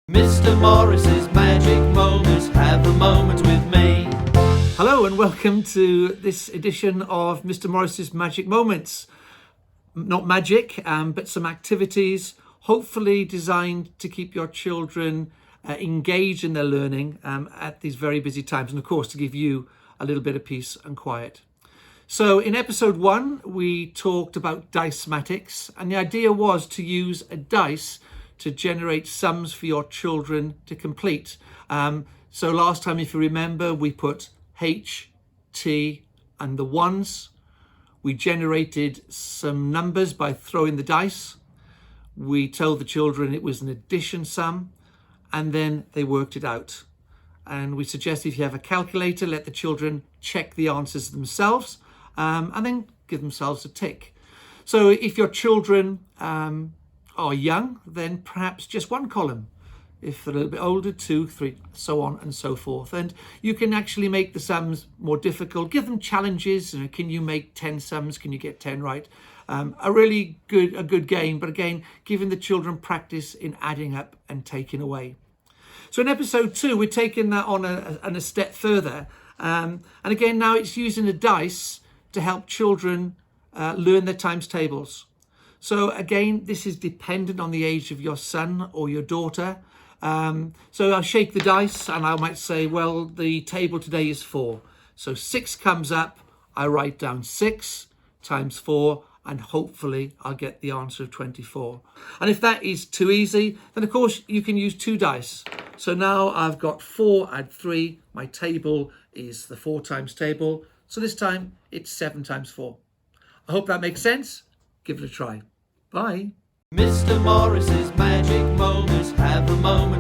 Mr. Morris's magic moments, have a moment with me. Hello and welcome to this edition of Mr. Morris's Magic Moments. Not magic, but some activities hopefully designed to keep your children engaged in their learning at these very busy times, and of course to give you a little bit of peace and quiet. So in episode 1 we talked about dice-matics, and the idea was to use a dice to generate sums for your children to complete. So last time, if you remember, we put H, T and the ones. We generated some numbers by throwing the dice. We told the children it was an addition sum, and then they worked it out. And we suggest if you have a calculator, let the children check the answers themselves and then give themselves a tick. So if your children are young, then perhaps just one column. If they're a little bit older, 2, 3, so on and so forth. And you can actually make the sums more difficult. Give them challenges. Can you make 10 sums? Can you get 10 right? A good game, but again, giving the children practice in adding up and taking away. So in episode 2, we're taking that on a step further. And again, now it's using a dice to help children learn their times tables. So again, this is dependent on the age of your son or your daughter. So I'll shake the dice and I might say, well, the table today is 4. So 6 comes up, I write down 6 times 4, and hopefully I'll get the answer of 24. And if that is too easy, then of course you can use 2 dice. So now I've got 4 add 3. My table is the 4 times table. So this time it's 7 times 4. I hope that makes sense. Give it a try. Bye. Mr. Morris's magic moments, have a moment